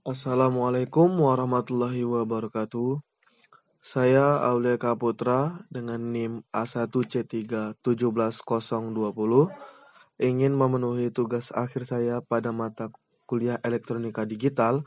Assalamualaikum warahmatullahi wabarakatuh. Saya Aulia Kaputra dengan NIM A1C3 17020 ingin memenuhi tugas akhir saya pada mata kuliah Elektronika Digital,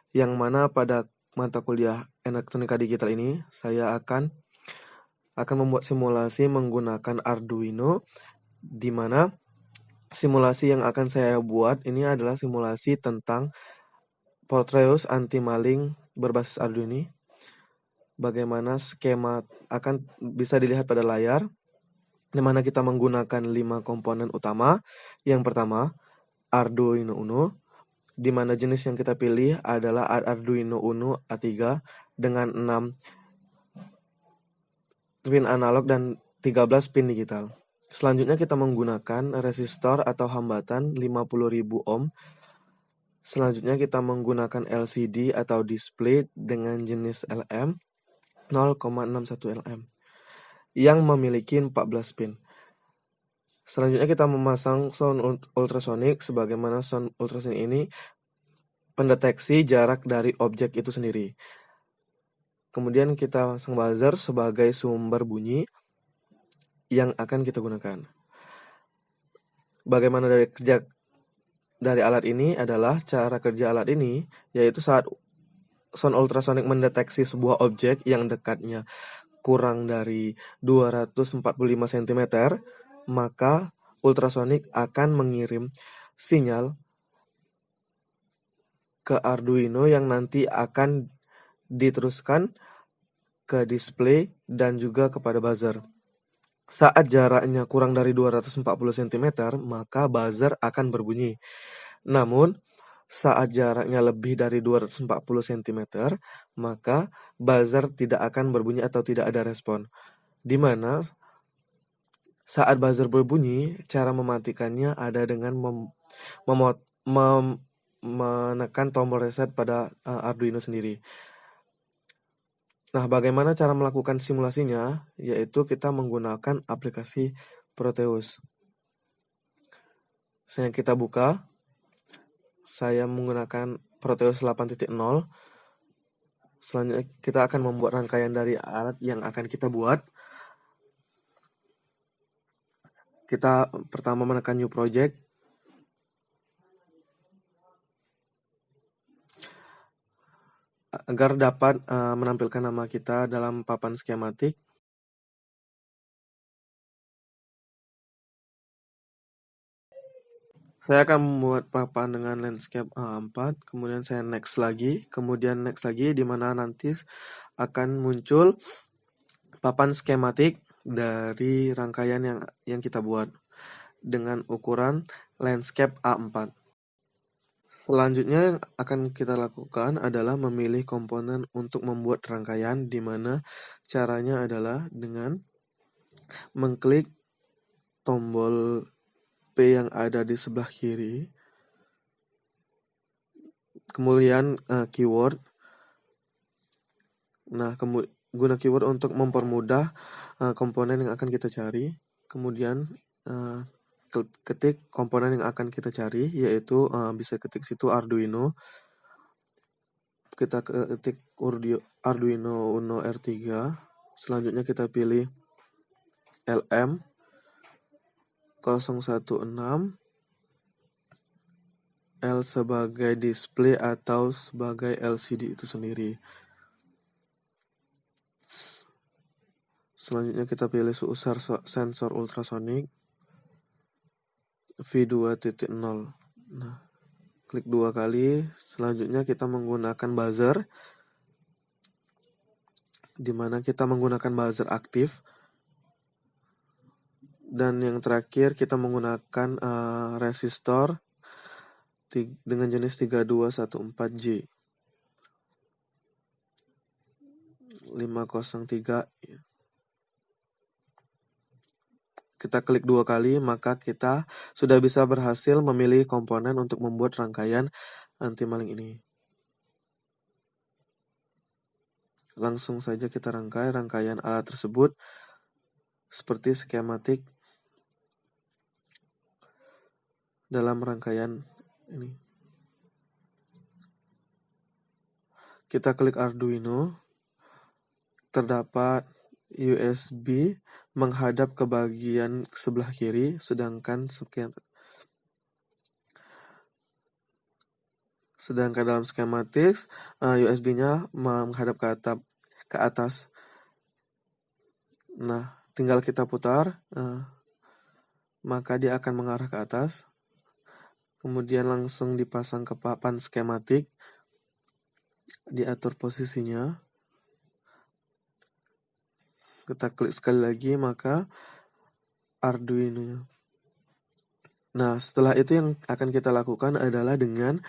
yang mana pada mata kuliah Elektronika Digital ini saya akan membuat simulasi menggunakan Arduino, di mana simulasi yang akan saya buat ini adalah simulasi tentang Portreus anti maling berbasis Arduino. Bagaimana skema akan bisa dilihat pada layar, di mana kita menggunakan 5 komponen utama. Yang pertama, Arduino Uno, di mana jenis yang kita pilih adalah Arduino Uno A3 dengan 6 pin analog dan 13 pin digital. Selanjutnya kita menggunakan resistor atau hambatan 50.000 ohm. Selanjutnya kita menggunakan LCD atau display dengan jenis LM 0,61 LM yang memiliki 14 pin. Selanjutnya kita memasang sound ultrasonic, sebagaimana sound ultrasonic ini pendeteksi jarak dari objek itu sendiri. Kemudian kita pasang buzzer sebagai sumber bunyi yang akan kita gunakan. Bagaimana dari alat ini adalah cara kerja alat ini, yaitu saat sound ultrasonic mendeteksi sebuah objek yang dekatnya kurang dari 245 cm, maka ultrasonic akan mengirim sinyal ke Arduino yang nanti akan diteruskan ke display dan juga kepada buzzer. Saat jaraknya kurang dari 240 cm, maka buzzer akan berbunyi. Namun, saat jaraknya lebih dari 240 cm, maka buzzer tidak akan berbunyi atau tidak ada respon. Di mana saat buzzer berbunyi, cara mematikannya ada dengan menekan tombol reset pada Arduino sendiri. Nah, bagaimana cara melakukan simulasinya? Yaitu kita menggunakan aplikasi Proteus. Kita buka. Saya menggunakan Proteus 8.0. Selanjutnya kita akan membuat rangkaian dari alat yang akan kita buat. Kita pertama menekan New Project. Agar dapat menampilkan nama kita dalam papan skematik. Saya akan membuat papan dengan landscape A4, kemudian saya next lagi, di mana nanti akan muncul papan skematik dari rangkaian yang kita buat dengan ukuran landscape A4. Selanjutnya yang akan kita lakukan adalah memilih komponen untuk membuat rangkaian, di mana caranya adalah dengan mengklik tombol P yang ada di sebelah kiri, kemudian keyword. Nah, guna keyword untuk mempermudah komponen yang akan kita cari. Kemudian ketik komponen yang akan kita cari, yaitu bisa ketik situ Arduino. Kita ketik Arduino Uno R3. Selanjutnya kita pilih LM 016, L sebagai display atau sebagai LCD itu sendiri. Selanjutnya kita pilih sensor ultrasonic V2.0. Nah, klik 2 kali. Selanjutnya kita menggunakan buzzer, di mana kita menggunakan buzzer aktif. Dan yang terakhir kita menggunakan resistor dengan jenis 3214J 503. Kita klik 2 kali, maka kita sudah bisa berhasil memilih komponen untuk membuat rangkaian anti maling ini. Langsung saja kita rangkaian alat tersebut seperti skematik dalam rangkaian ini. Kita klik Arduino, terdapat USB menghadap ke bagian sebelah kiri, sedangkan dalam schematics USB-nya menghadap ke atas. Nah, tinggal kita putar, maka dia akan mengarah ke atas. Kemudian langsung dipasang ke papan skematik, diatur posisinya. Kita klik sekali lagi, maka Arduino. Nah, setelah itu yang akan kita lakukan adalah dengan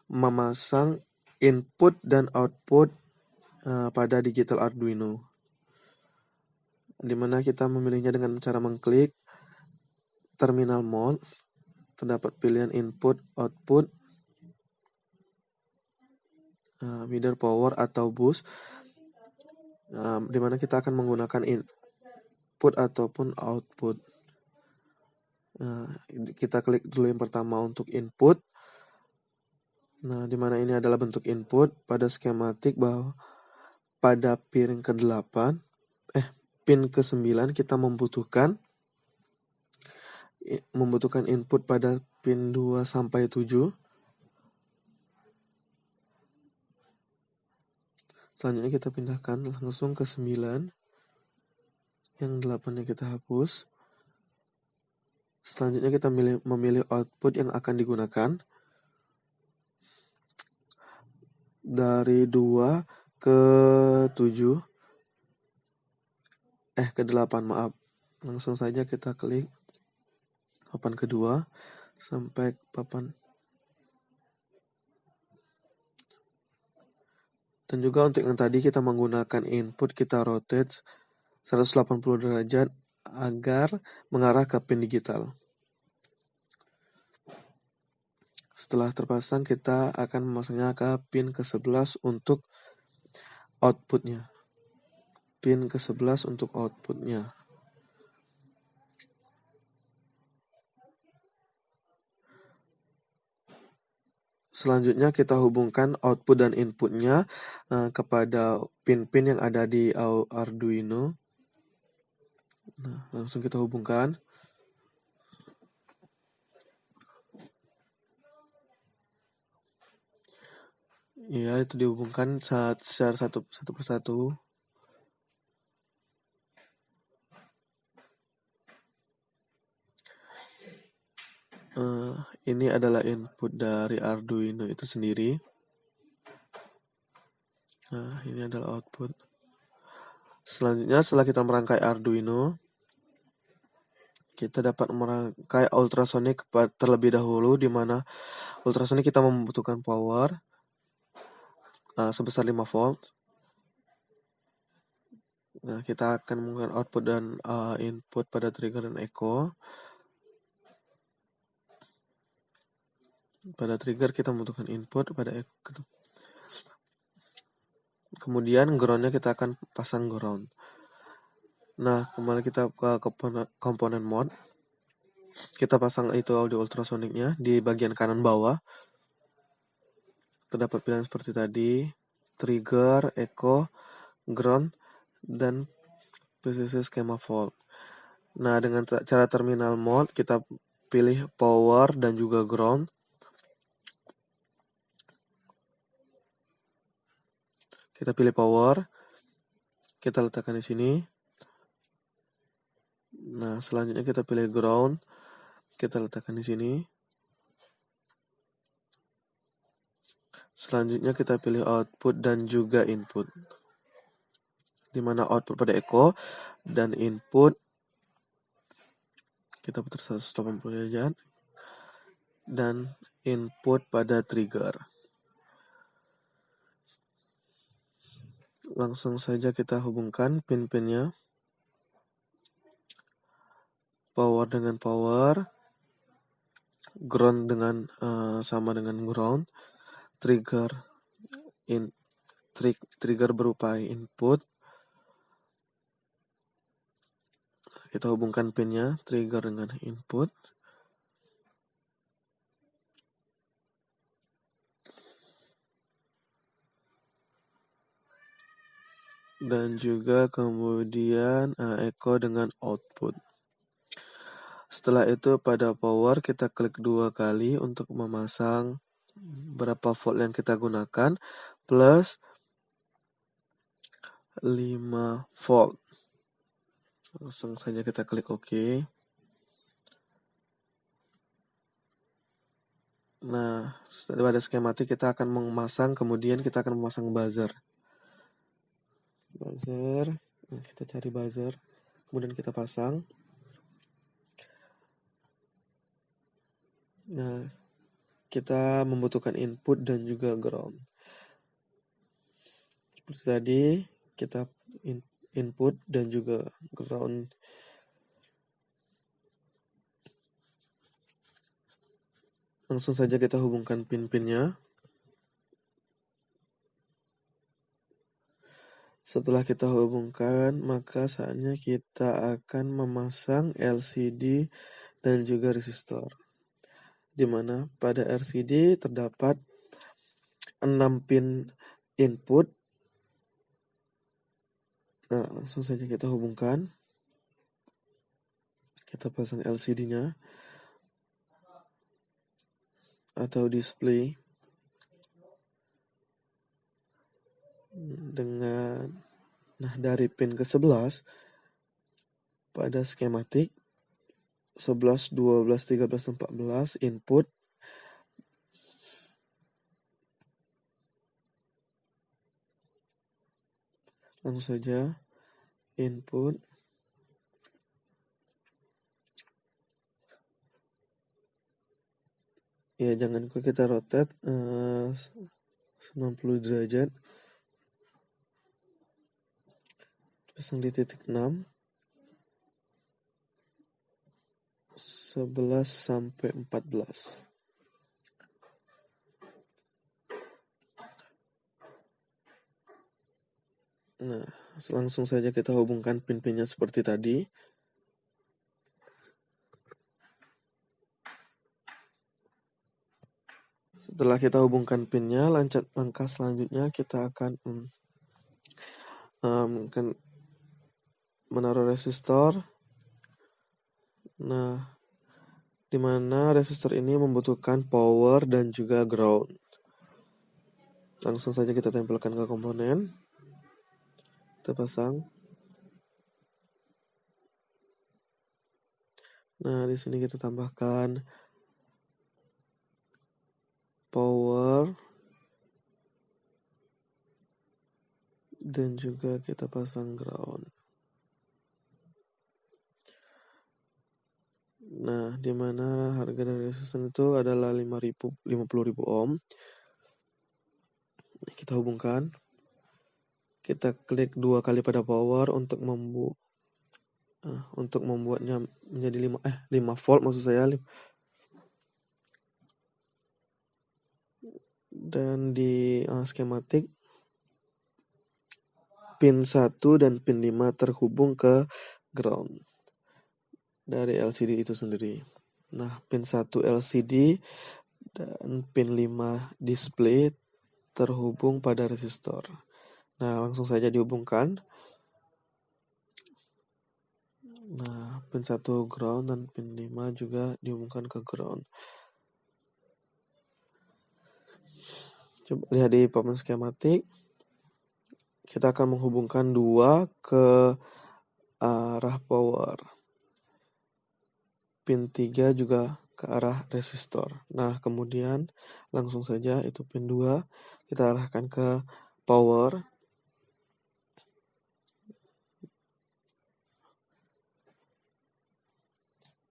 memasang input dan output pada digital Arduino, di mana kita memilihnya dengan cara mengklik terminal mode. Terdapat pilihan input, output, meter power atau bus, di mana kita akan menggunakan input ataupun output. Kita klik dulu yang pertama untuk input. Nah, di mana ini adalah bentuk input pada skematik bahwa pada pin ke-8, pin ke-9 kita membutuhkan input pada pin 2 sampai 7. Selanjutnya kita pindahkan langsung ke 9. Yang 8-nya kita hapus. Selanjutnya kita memilih output yang akan digunakan. Dari 2 ke 7. Ke 8, maaf. Langsung saja kita klik papan kedua sampai papan. Dan juga untuk yang tadi kita menggunakan input, kita rotate 180 derajat agar mengarah ke pin digital. Setelah terpasang, kita akan memasangnya ke pin ke-11 untuk outputnya. Pin ke-11 untuk outputnya. Selanjutnya kita hubungkan output dan inputnya kepada pin-pin yang ada di Arduino. Nah, langsung kita hubungkan. Iya, itu dihubungkan secara satu persatu. Ini adalah input dari Arduino itu sendiri. Nah, ini adalah output. Selanjutnya, setelah kita merangkai Arduino, kita dapat merangkai ultrasonic terlebih dahulu, di mana ultrasonic kita membutuhkan power sebesar 5 volt. Nah, kita akan menggunakan output dan input pada trigger dan echo. Pada trigger kita membutuhkan input, pada echo. Kemudian groundnya kita akan pasang ground. Nah, kembali kita ke komponen mode. Kita pasang itu audio ultrasonicnya di bagian kanan bawah. Terdapat pilihan seperti tadi, trigger, echo, ground, dan PCC skema fault. Nah, dengan cara terminal mode, kita pilih power dan juga ground. Kita pilih power, kita letakkan di sini. Nah, selanjutnya kita pilih ground, kita letakkan di sini. Selanjutnya kita pilih output dan juga input, di mana output pada echo dan input kita putar 180 derajat, dan input pada trigger. Langsung saja kita hubungkan pin-pinnya. Power dengan power, ground dengan sama dengan ground, trigger trigger berupa input. Kita hubungkan pinnya, trigger dengan input. dan juga kemudian echo dengan output. Setelah itu pada power kita klik 2 kali untuk memasang berapa volt yang kita gunakan plus 5 volt. Langsung saja kita klik OK. Nah, pada skematik kita akan memasang, kemudian kita akan memasang buzzer. Nah, kita cari buzzer, kemudian kita pasang. Nah, kita membutuhkan input dan juga ground. Seperti tadi, kita input dan juga ground. Langsung saja kita hubungkan pin-pinnya. Setelah kita hubungkan, maka saatnya kita akan memasang LCD dan juga resistor. Di mana pada LCD terdapat 6 pin input. Nah, langsung saja kita hubungkan. Kita pasang LCD-nya atau display dengan dari pin ke-11 pada skematik 11, 12, 13, 14 input langsung saja input ya, jangan lupa kita rotate 90 derajat, pasang di titik 6 11 sampai 14. Nah, langsung saja kita hubungkan pin-pinnya seperti tadi. Setelah kita hubungkan pinnya, langkah selanjutnya kita akan menaruh resistor. Nah, di mana resistor ini membutuhkan power dan juga ground. Langsung saja kita tempelkan ke komponen. Kita pasang. Nah, di sini kita tambahkan power dan juga kita pasang ground. Nah, di mana harga dari resistor itu adalah 50.000 ohm. Kita hubungkan. Kita klik 2 kali pada power untuk membuatnya menjadi 5 volt maksud saya. Dan di skematik pin 1 dan pin 5 terhubung ke ground dari LCD itu sendiri. Nah, pin 1 LCD dan pin 5 display terhubung pada resistor. Nah, langsung saja dihubungkan. Nah, pin 1 ground dan pin 5 juga dihubungkan ke ground. Coba lihat di papan skematik. Kita akan menghubungkan 2 ke arah power. Pin 3 juga ke arah resistor. Nah, kemudian langsung saja itu pin 2 kita arahkan ke power.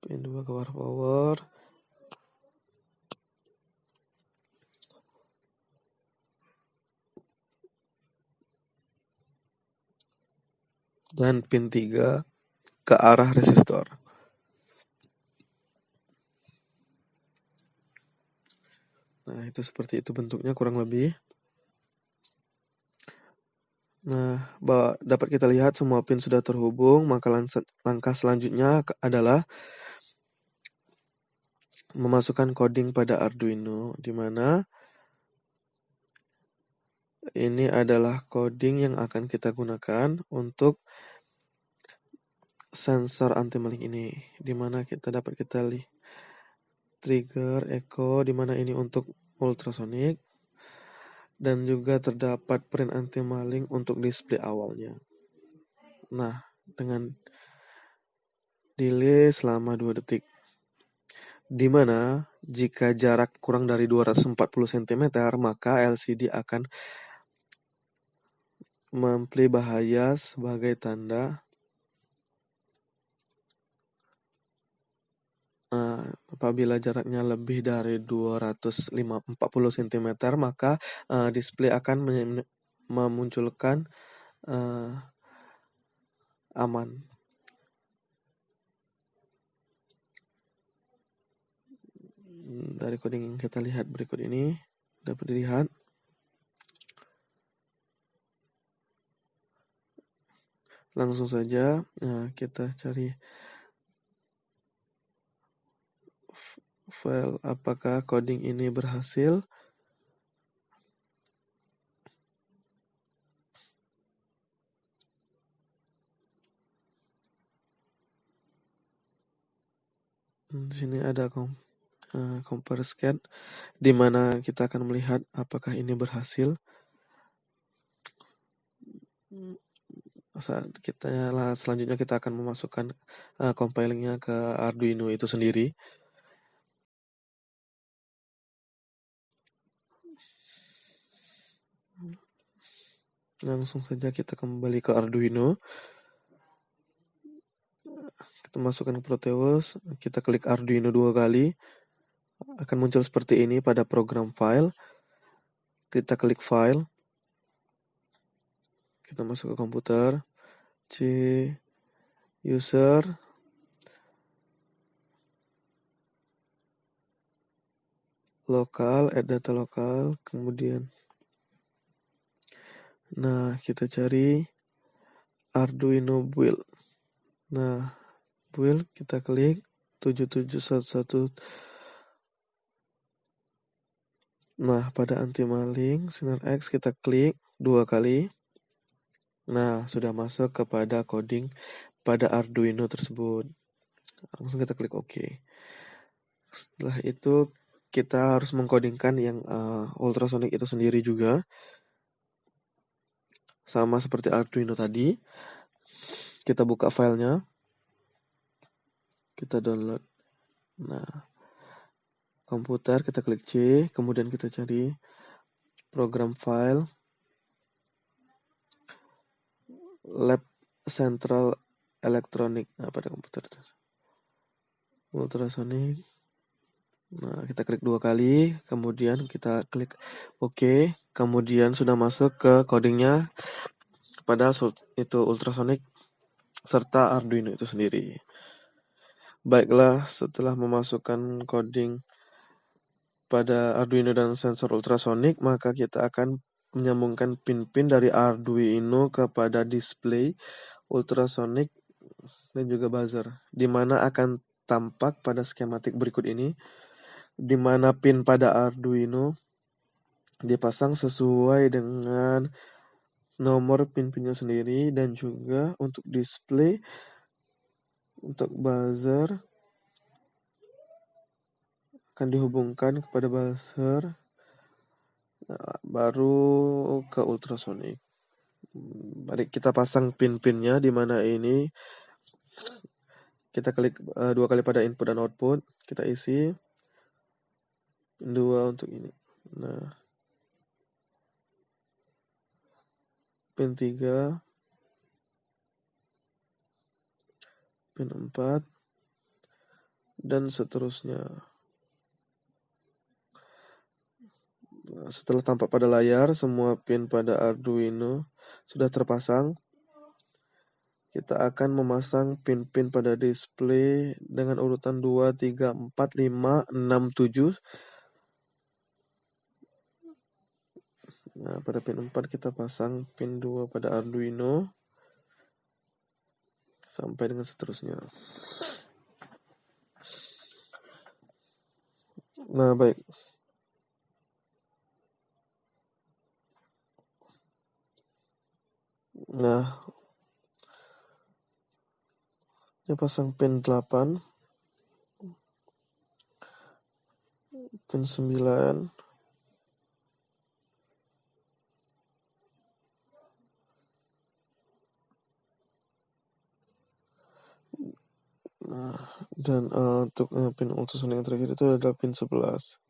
Pin 2 ke arah power. Dan pin 3 ke arah resistor. Nah, itu seperti itu bentuknya kurang lebih. Nah, dapat kita lihat semua pin sudah terhubung, maka langkah selanjutnya adalah memasukkan coding pada Arduino, di mana Ini adalah coding yang akan kita gunakan untuk sensor anti maling ini, di mana kita trigger echo, di mana ini untuk ultrasonic, dan juga terdapat print anti maling untuk display awalnya. Nah, dengan delay selama 2 detik, di mana jika jarak kurang dari 240 cm, maka LCD akan memplay bahaya sebagai tanda. Apabila jaraknya lebih dari 240 cm, maka display akan memunculkan aman. Dari coding yang kita lihat berikut ini dapat dilihat. Langsung saja kita cari file apakah coding ini berhasil. Di sini ada compare scan, di mana kita akan melihat apakah ini berhasil. Selanjutnya kita akan memasukkan compilingnya ke Arduino itu sendiri. Langsung saja kita kembali ke Arduino. Kita masukkan ke Proteus, kita klik Arduino 2 kali. Akan muncul seperti ini pada program file. Kita klik file. Kita masuk ke komputer. C user. Lokal, add data lokal, kemudian kita cari Arduino build. Build kita klik 7711. Pada anti maling Sinar X kita klik 2 kali. Sudah masuk kepada coding pada Arduino tersebut. Langsung kita klik OK. Setelah itu kita harus mengkodingkan yang ultrasonic itu sendiri juga. Sama seperti Arduino tadi. Kita buka filenya. Kita download. Komputer kita klik C, kemudian kita cari program file Lab Central Electronic pada komputer itu. Ultrasonic. Kita klik 2 kali, kemudian kita klik OK, kemudian sudah masuk ke codingnya pada itu ultrasonic serta Arduino itu sendiri. Baiklah, setelah memasukkan coding pada Arduino dan sensor ultrasonic, maka kita akan menyambungkan pin-pin dari Arduino kepada display ultrasonic dan juga buzzer, di mana akan tampak pada skematik berikut ini, di mana pin pada Arduino dipasang sesuai dengan nomor pin-pinnya sendiri, dan juga untuk display untuk buzzer akan dihubungkan kepada buzzer baru ke ultrasonic. Mari kita pasang pin-pinnya, di mana ini kita klik 2 kali pada input dan output, kita isi 2 untuk ini. Pin 3, pin 4, dan seterusnya. Setelah tampak pada layar, semua pin pada Arduino sudah terpasang. Kita akan memasang pin-pin pada display dengan urutan 2, 3, 4, 5, 6, 7. Pada pin 4 kita pasang pin 2 pada Arduino sampai dengan seterusnya. Baik. Nah, ini pasang pin 8, pin 9, nah, dan untuk pin ultrasonic yang terakhir itu adalah pin 11.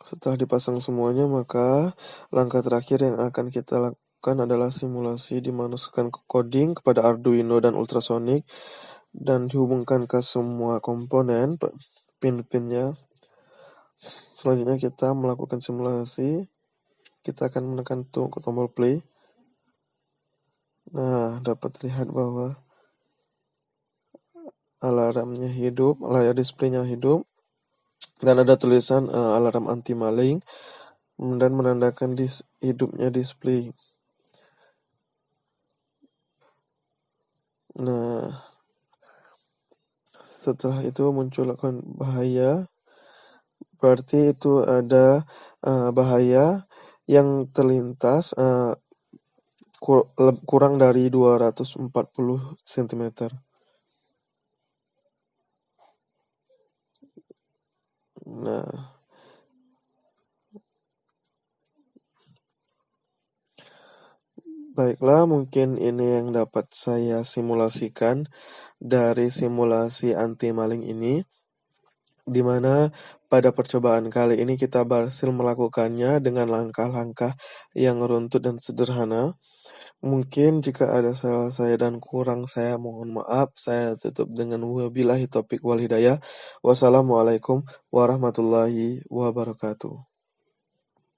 Setelah dipasang semuanya, maka langkah terakhir yang akan kita lakukan adalah simulasi dimasukkan ke coding kepada Arduino dan ultrasonic dan dihubungkan ke semua komponen pin-pinnya. Selanjutnya kita melakukan simulasi. Kita akan menekan tombol play. Nah, dapat terlihat bahwa alarmnya hidup, layar displaynya hidup, dan ada tulisan alarm anti maling dan menandakan hidupnya display. Nah, setelah itu muncul bahaya, berarti itu ada bahaya yang terlintas kurang dari 240 cm. Nah, baiklah, mungkin ini yang dapat saya simulasikan dari simulasi anti maling ini, di mana pada percobaan kali ini kita berhasil melakukannya dengan langkah-langkah yang runtut dan sederhana. Mungkin jika ada salah saya dan kurang saya mohon maaf. Saya tutup dengan wabillahi taufiq wal hidayah. Wassalamualaikum warahmatullahi wabarakatuh.